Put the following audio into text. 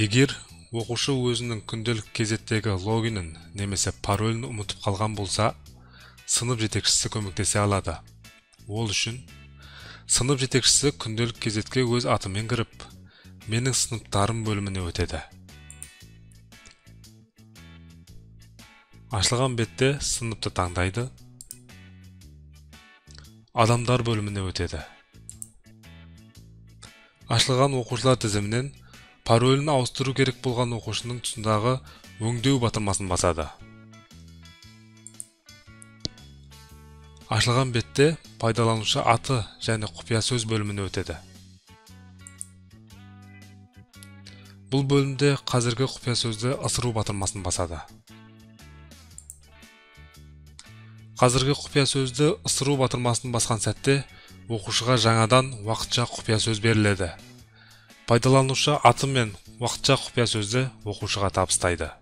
Егер оқушы өзінің күнделік кезеттегі логинін немесе паролін ұмытып қалған болса, сынып жетекшісі көмектесе алады. Ол үшін сынып жетекшісі күнделік кезетке өз атымен кіріп, менің сыныптарым бөліміне өтеді. Ашылған бетте сыныпты таңдайды. Адамдар бөліміне өтеді. Ашылған оқушылар тізімінен паролін ауыстыру керек болған оқушының тұсындағы өңдеу батырмасын басады. Ашылған бетте пайдаланушы аты және құпия сөз бөліміне өтеді. Бұл бөлімде қазіргі құпия сөзді ысыру батырмасын басады. Қазіргі құпия сөзді ысыру батырмасын басқан сәтте оқушыға жаңадан уақытша құпия сөз беріледі. Пайдаланушы аты мен уақытша құпия сөзді оқушыға табыстайды.